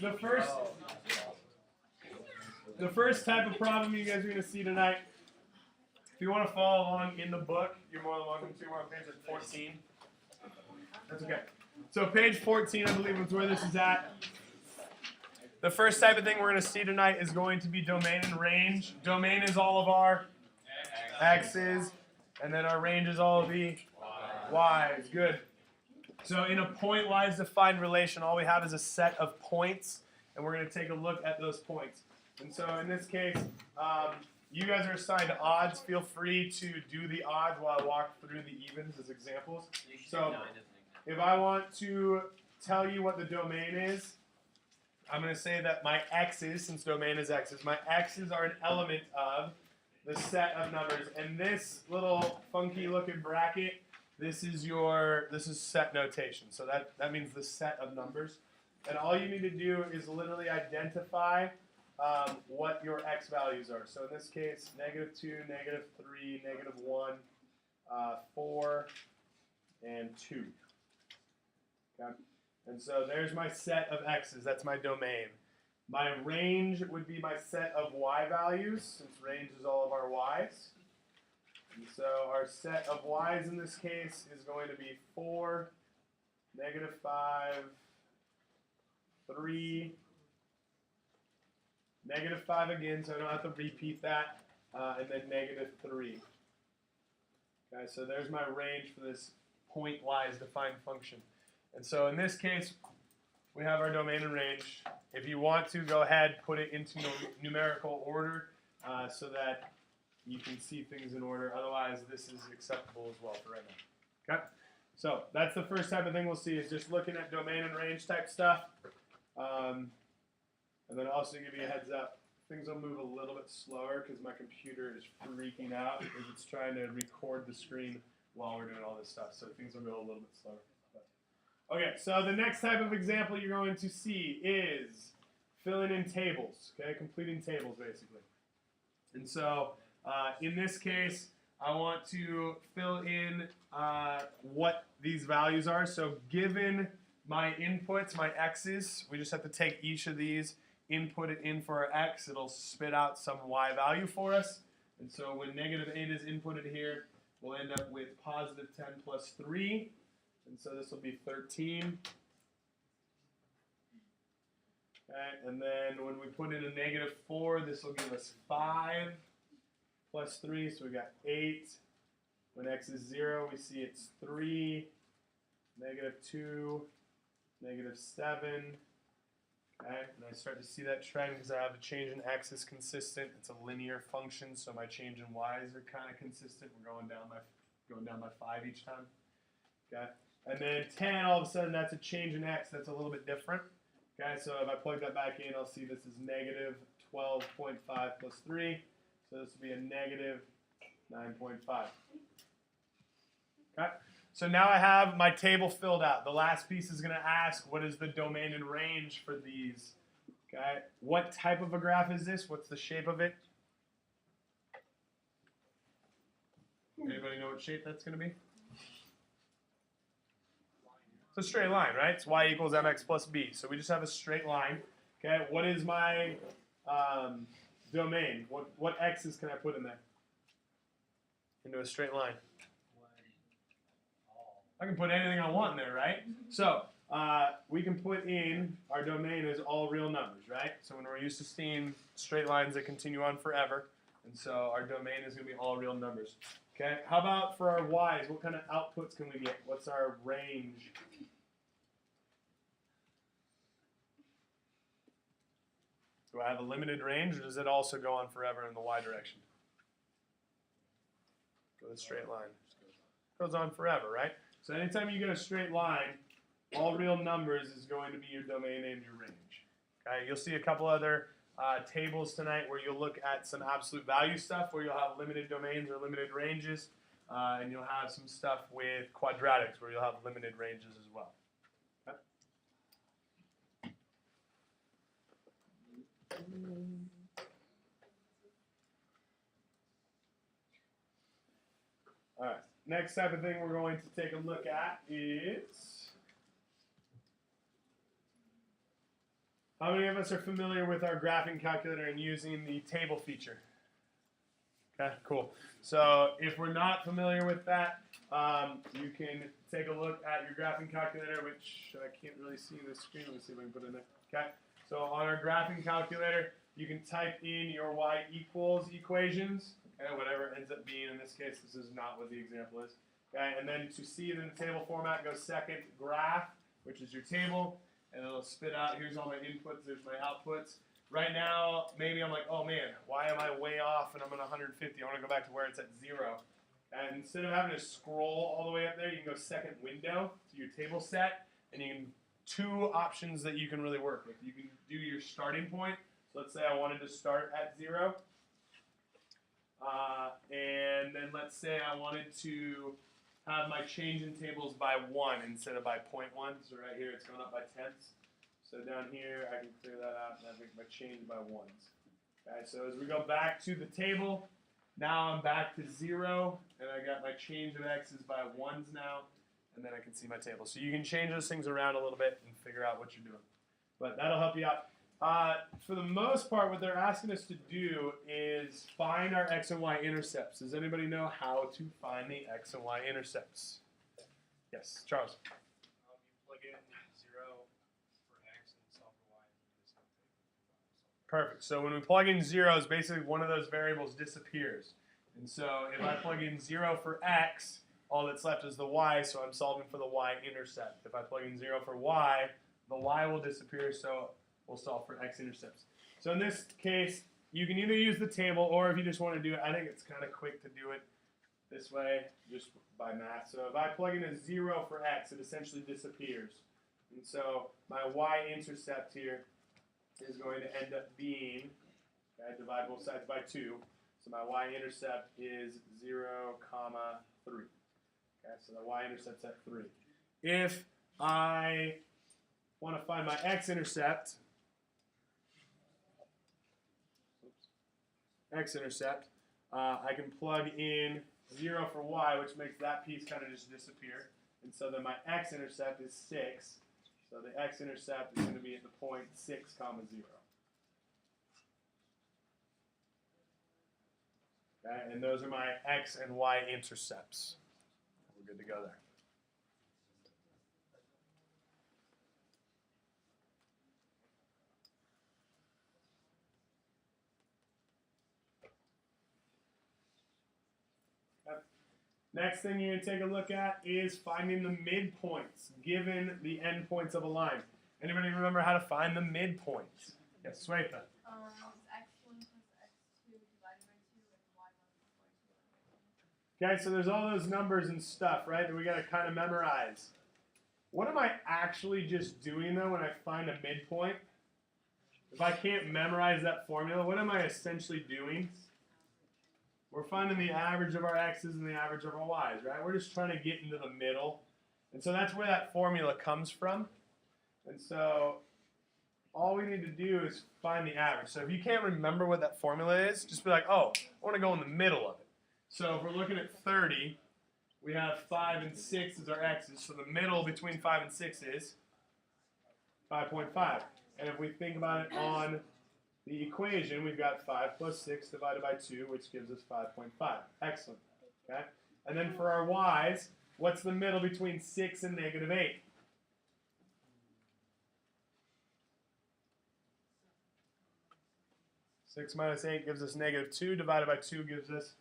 The first type of problem you guys are going to see tonight, if you want to follow along in the book, you're more than welcome to. We're on page 14. That's okay. So page 14, I believe, is where this is at. The first type of thing we're going to see tonight is going to be domain and range. Domain is all of our x's, and then our range is all of the y's. Good. So in a point-wise defined relation, all we have is a set of points, and we're going to take a look at those points. And so in this case, you guys are assigned odds. Feel free to do the odds while I walk through the evens as examples. So if I want to tell you what the domain is, I'm going to say that my x's, since domain is x's, my x's are an element of the set of numbers. And this little funky looking bracket, this is set notation. So that means the set of numbers. And all you need to do is literally identify what your x values are. So in this case, -2, -3, -1, 4, and 2. Okay? And so there's my set of x's. That's my domain. My range would be my set of y values, since range is all of our y's. And so our set of y's in this case is going to be 4, -5, 3, -5 again, so I don't have to repeat that, and then -3. Okay, so there's my range for this point-wise defined function. And so in this case, we have our domain and range. If you want to, go ahead, put it into numerical order so that you can see things in order. Otherwise, this is acceptable as well for right now. Okay? So that's the first type of thing we'll see, is just looking at domain and range type stuff. And then also give you a heads up, things will move a little bit slower because my computer is freaking out because it's trying to record the screen while we're doing all this stuff. So things will go a little bit slower. Okay, so the next type of example you're going to see is filling in tables, okay, completing tables basically. And so in this case, I want to fill in what these values are. So given my inputs, my x's, we just have to take each of these, input it in for our x, it'll spit out some y value for us. And so when -8 is inputted here, we'll end up with +10 plus 3. And so this will be 13. Okay, and then when we put in a -4, this will give us 5 plus 3, so we got 8. When x is 0, we see it's 3, -2, -7. Okay, and I start to see that trend because I have a change in x is consistent. It's a linear function, so my change in y's are kind of consistent. We're going down by 5 each time. Okay, and then 10, all of a sudden, that's a change in x. That's a little bit different. Okay, so if I plug that back in, I'll see this is -12.5 plus 3. So this will be a -9.5. Okay. So now I have my table filled out. The last piece is going to ask, what is the domain and range for these? Okay. What type of a graph is this? What's the shape of it? Anybody know what shape that's going to be? It's a straight line, right? It's y equals mx plus b. So we just have a straight line. Okay. What is my domain? What x's can I put in there? Into a straight line. I can put anything I want in there, right? So we can put in our domain as all real numbers, right? So when we're used to seeing straight lines that continue on forever, and so our domain is going to be all real numbers. Okay. How about for our y's? What kind of outputs can we get? What's our range? Do I have a limited range, or does it also go on forever in the y direction? Go the straight line. It goes on forever, right? So anytime you get a straight line, all real numbers is going to be your domain and your range. Okay, you'll see a couple other tables tonight where you'll look at some absolute value stuff where you'll have limited domains or limited ranges, and you'll have some stuff with quadratics where you'll have limited ranges as well. Okay? All right. Next type of thing we're going to take a look at is How many of us are familiar with our graphing calculator and using the table feature? Okay, cool. So if we're not familiar with that, you can take a look at your graphing calculator, which I can't really see in the screen. Let me see if I can put it in there. Okay, so on our graphing calculator, you can type in your y equals equations, okay, whatever it ends up being. In this case, this is not what the example is. Okay, and then to see it in the table format, go second graph, which is your table, and it'll spit out, here's all my inputs, there's my outputs. Right now, maybe I'm like, oh man, why am I way off and I'm at 150? I want to go back to where it's at 0. And instead of having to scroll all the way up there, you can go second window to your table set, and you can two options that you can really work with. You can do your starting point. So let's say I wanted to start at 0. And then let's say I wanted to have my change in tables by 1 instead of by 0.1. So right here it's going up by tenths. So down here I can clear that out and I make my change by 1s. Okay, so as we go back to the table, now I'm back to 0, and I got my change of x's by 1s now, and then I can see my table. So you can change those things around a little bit and figure out what you're doing. But that'll help you out. For the most part, what they're asking us to do is find our x and y intercepts. Does anybody know how to find the x and y intercepts? Yes, Charles. You plug in 0 for x and solve for y. Perfect. So when we plug in zeros, basically one of those variables disappears. And so if I plug in 0 for x, all that's left is the y, so I'm solving for the y-intercept. If I plug in 0 for y, the y will disappear, so we'll solve for x-intercepts. So in this case, you can either use the table, or if you just want to do it, I think it's kind of quick to do it this way, just by math. So if I plug in a 0 for x, it essentially disappears. And so my y-intercept here is going to end up being, okay, divide both sides by 2. So my y-intercept is 0, 3. Okay, so the y-intercept's at 3. If I want to find my x-intercept, I can plug in 0 for y, which makes that piece kind of just disappear. And so then my x-intercept is 6. So the x-intercept is going to be at the point 6, 0. Okay, and those are my x and y intercepts. We're good to go there. Okay. Next thing you're going to take a look at is finding the midpoints given the endpoints of a line. Anybody remember how to find the midpoints? Yes, Swetha. It's x1 plus x2 divided by 2 and y1 plus y2. Okay, so there's all those numbers and stuff, right, that we got to kind of memorize. What am I actually just doing, though, when I find a midpoint? If I can't memorize that formula, what am I essentially doing? We're finding the average of our x's and the average of our y's, right? We're just trying to get into the middle. And so that's where that formula comes from. And so all we need to do is find the average. So if you can't remember what that formula is, just be like, oh, I want to go in the middle of it. So if we're looking at 30, we have 5 and 6 as our x's. So the middle between 5 and 6 is 5.5. And if we think about it on the equation, we've got 5 plus 6 divided by 2, which gives us 5.5. Excellent. Okay? And then for our y's, what's the middle between 6 and negative 8? Six minus 8 gives us negative 2, divided by 2 gives us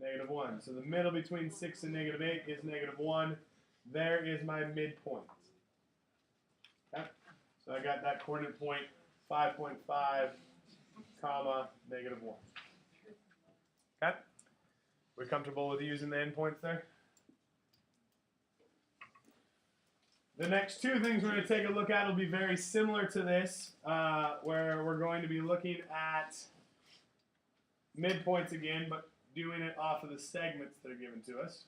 negative 1. So the middle between 6 and negative 8 is negative 1. There is my midpoint. Okay? So I got that coordinate point, 5.5, comma, negative 1. Okay? We're comfortable with using the endpoints there? The next two things we're going to take a look at will be very similar to this, where we're going to be looking at midpoints again, but doing it off of the segments that are given to us.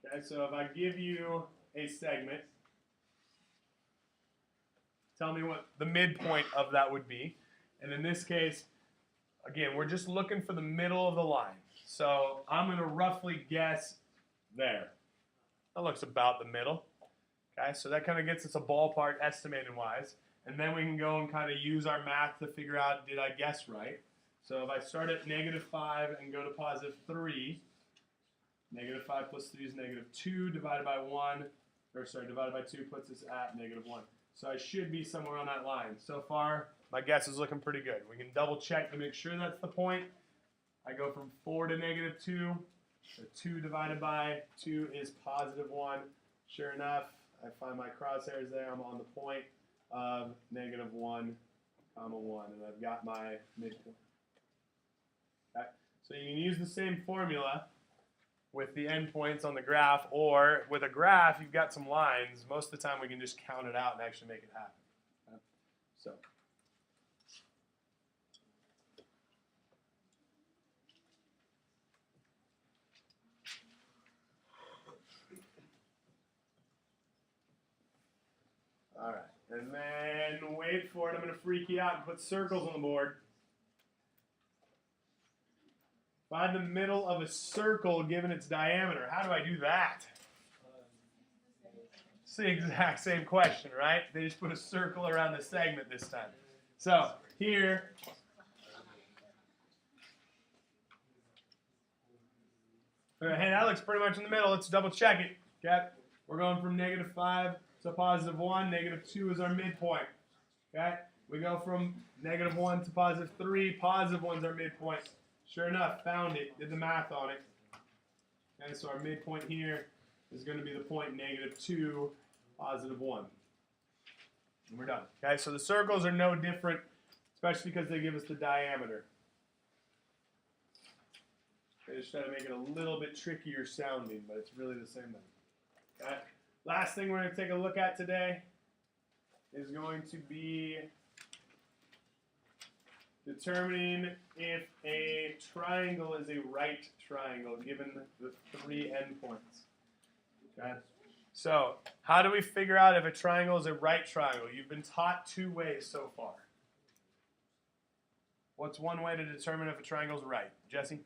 Okay, so if I give you a segment, tell me what the midpoint of that would be. And in this case, again, we're just looking for the middle of the line. So I'm going to roughly guess there. That looks about the middle. Okay, so that kind of gets us a ballpark estimated wise. And then we can go and kind of use our math to figure out, did I guess right? So if I start at -5 and go to +3, -5 plus 3 is -2 divided by 1, or sorry, divided by 2 puts us at -1. So I should be somewhere on that line. So far, my guess is looking pretty good. We can double check to make sure that's the point. I go from 4 to -2. So 2 divided by 2 is +1. Sure enough, I find my crosshairs there. I'm on the point of -1, 1, and I've got my midpoint. Okay? So you can use the same formula with the endpoints on the graph, or with a graph, you've got some lines. Most of the time, we can just count it out and actually make it happen. Okay? So. All right, and then wait for it. I'm going to freak you out and put circles on the board. Find the middle of a circle given its diameter. How do I do that? It's the exact same question, right? They just put a circle around the segment this time. So here, hey, that looks pretty much in the middle. Let's double check it. Okay, we're going from -5 to +1. -2 is our midpoint. Okay, we go from -1 to +3. +1 is our midpoint. Sure enough, found it. Did the math on it. Okay, so our midpoint here is going to be the point -2, +1. And we're done. Okay, so the circles are no different, especially because they give us the diameter. They just try to make it a little bit trickier sounding, but it's really the same thing. Okay, last thing we're going to take a look at today is going to be determining if a triangle is a right triangle given the 3 endpoints. Okay? So, how do we figure out if a triangle is a right triangle? You've been taught 2 ways so far. What's one way to determine if a triangle is right? Jesse?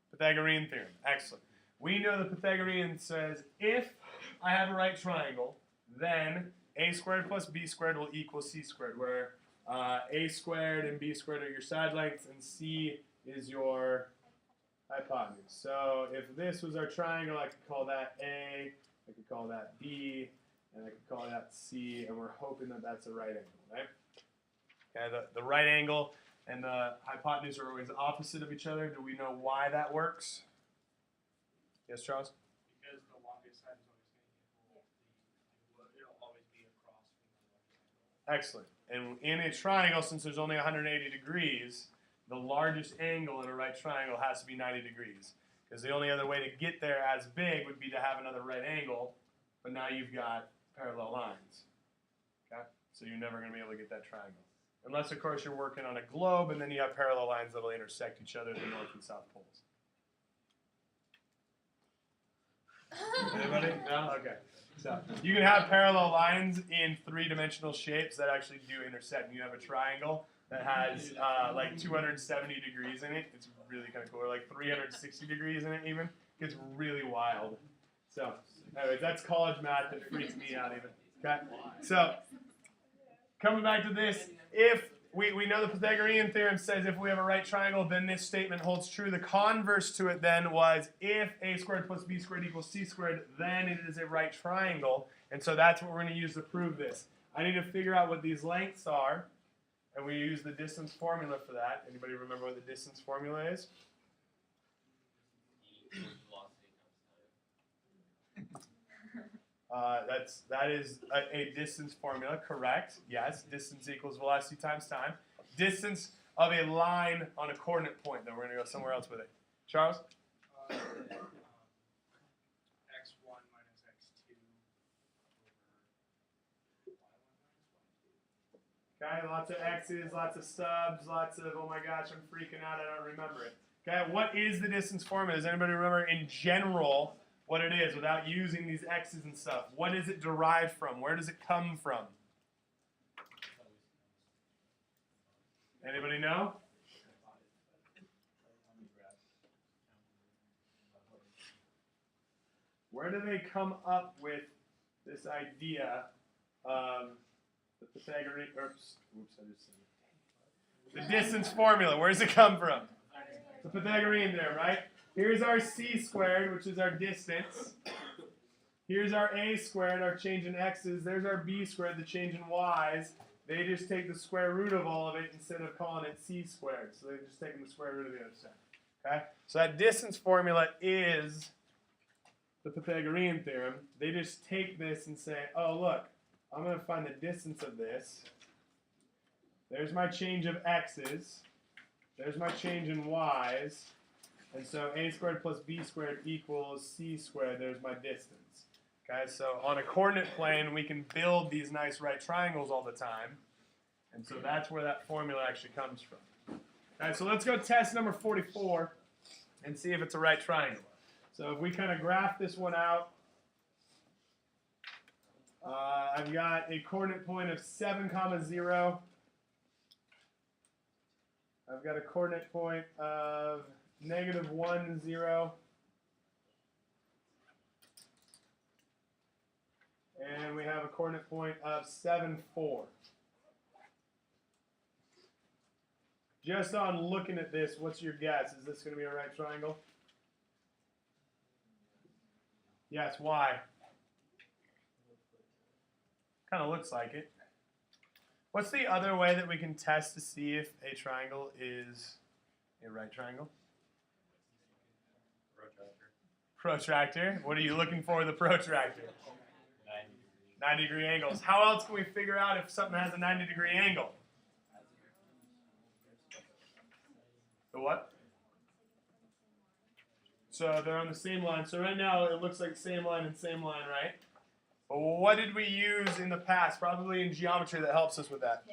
Pythagorean theorem. Excellent. We know the Pythagorean says if I have a right triangle, then a squared plus b squared will equal c squared, where a squared and b squared are your side lengths, and c is your hypotenuse. So if this was our triangle, I could call that A, I could call that B, and I could call that C, and we're hoping that that's a right angle, right? Okay, the right angle and the hypotenuse are always opposite of each other. Do we know why that works? Yes, Charles? Because the longest side is always going to equal it'll always be across from the longest angle. Excellent. And in a triangle, since there's only 180 degrees, the largest angle in a right triangle has to be 90 degrees. Because the only other way to get there as big would be to have another right angle, but now you've got parallel lines. Okay? So you're never going to be able to get that triangle. Unless, of course, you're working on a globe, and then you have parallel lines that will intersect each other at the north and south poles. Anybody? No? Okay. So you can have parallel lines in 3-dimensional shapes that actually do intersect. You have a triangle that has like 270 degrees in it. It's really kind of cool. Or like 360 degrees in it even. It gets really wild. So anyways, that's college math that freaks me out even. Okay? So coming back to this, if we know the Pythagorean theorem says if we have a right triangle, then this statement holds true. The converse to it then was if a squared plus b squared equals c squared, then it is a right triangle. And so that's what we're going to use to prove this. I need to figure out what these lengths are, and we use the distance formula for that. Anybody remember what the distance formula is? That is a distance formula, correct? Yes, distance equals velocity times time. Distance of a line on a coordinate point, though. We're going to go somewhere else with it. Charles? X1 minus X2 over Y1 minus Y2. Okay, lots of X's, lots of stubs, lots of, oh my gosh, I'm freaking out, I don't remember it. Okay, what is the distance formula? Does anybody remember in general what it is without using these X's and stuff? What is it derived from? Where does it come from? Anybody know? Where do they come up with this idea of the Pythagorean, oops, I just said it. The distance formula, where does it come from? The Pythagorean there, right? Here's our c squared, which is our distance. Here's our a squared, our change in x's. There's our b squared, the change in y's. They just take the square root of all of it instead of calling it c squared. So they're just taking the square root of the other side. Okay? So that distance formula is the Pythagorean theorem. They just take this and say, oh, look, I'm going to find the distance of this. There's my change of x's. There's my change in y's. And so a squared plus b squared equals c squared. There's my distance. Okay, so on a coordinate plane, we can build these nice right triangles all the time. And so that's where that formula actually comes from. All right, so let's go test number 44 and see if it's a right triangle. So if we kind of graph this one out, I've got a coordinate point of 7, 0. I've got a coordinate point of -1, 0. And we have a coordinate point of 7, 4. Just on looking at this, what's your guess? Is this going to be a right triangle? Yes, why? Kind of looks like it. What's the other way that we can test to see if a triangle is a right triangle? Protractor. What are you looking for with the protractor? 90-degree angles. How else can we figure out if something has a 90-degree angle? The what? So they're on the same line. So right now it looks like same line and same line, right? But what did we use in the past? Probably in geometry that helps us with that.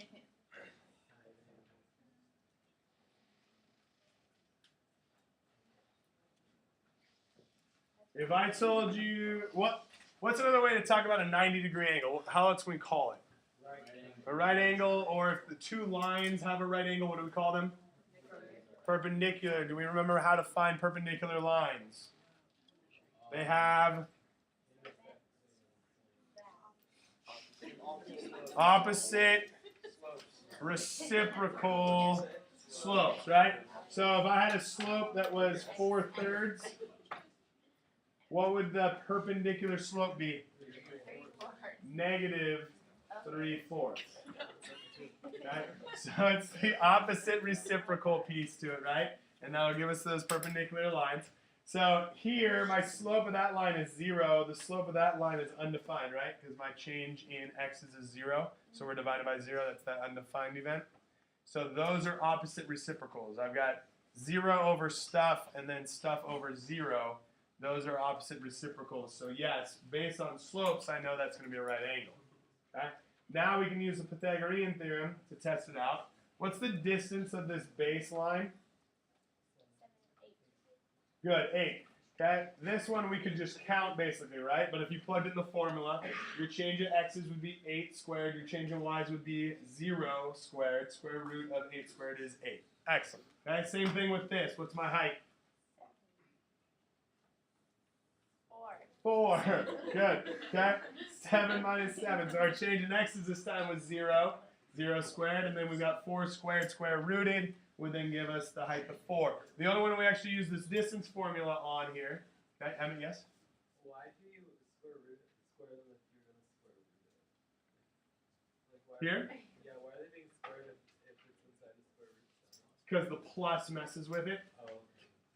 If I told you, what's another way to talk about a 90-degree angle? How else can we call it? Right angle. A right angle, or if the two lines have a right angle, what do we call them? Perpendicular. Do we remember how to find perpendicular lines? They have opposite reciprocal slopes, right? So if I had a slope that was 4/3, what would the perpendicular slope be? -3/4. Okay? So it's the opposite reciprocal piece to it, right? And that'll give us those perpendicular lines. So here, my slope of that line is 0. The slope of that line is undefined, right? Because my change in x's is 0. So we're divided by 0. That's that undefined event. So those are opposite reciprocals. I've got 0 over stuff and then stuff over 0. Those are opposite reciprocals. So yes, based on slopes, I know that's going to be a right angle. Okay? Now we can use the Pythagorean theorem to test it out. What's the distance of this baseline? 7, 8. Good, 8. Okay, this one we could just count basically, right? But if you plugged in the formula, your change of x's would be 8 squared. Your change of y's would be 0 squared. Square root of 8 squared is 8. Excellent. Okay, same thing with this. What's my height? 4. Good. Okay. 7 minus 7. So our change in x's this time was 0. 0 squared. And then we've got 4 squared, square rooted, would then give us the height of 4. The only one we actually use this distance formula on here. Okay, Emmett, yes? Why do you square them if you're going to square root it? Like why Here? Yeah, why are they being squared if it's inside the square root? Because the plus messes with it. Oh,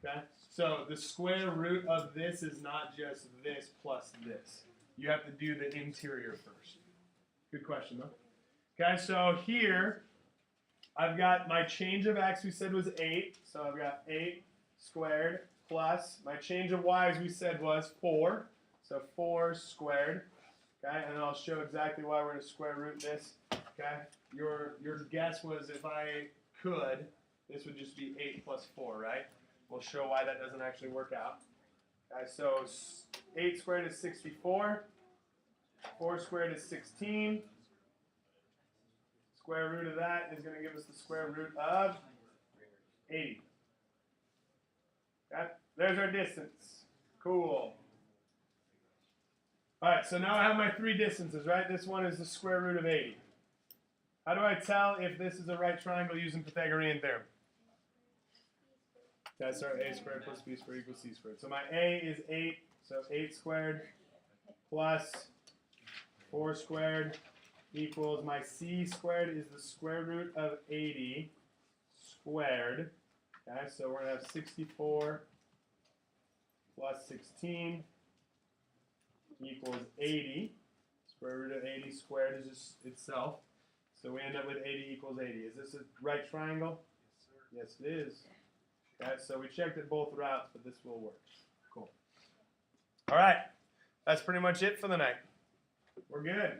Okay? So the square root of this is not just this plus this. You have to do the interior first. Good question, though. Okay, so here I've got my change of x we said was 8. So I've got 8 squared plus my change of y as we said was 4. So 4 squared. Okay, and I'll show exactly why we're going to square root this. Okay, your guess was if I could, this would just be 8 plus 4, right? We'll show why that doesn't actually work out. Okay, so 8 squared is 64. 4 squared is 16. Square root of that is going to give us the square root of 80. Okay, there's our distance. Cool. All right, so now I have my three distances, right? This one is the square root of 80. How do I tell if this is a right triangle using Pythagorean theorem? That's our a squared plus b squared equals c squared. So my a is 8, so 8 squared plus 4 squared equals my c squared is the square root of 80 squared. Okay, so we're going to have 64 plus 16 equals 80. Square root of 80 squared is just itself. So we end up with 80 equals 80. Is this a right triangle? Yes, sir. Yes, it is. Okay, so we checked it both routes, but this will work. Cool. All right, that's pretty much it for the night. We're good.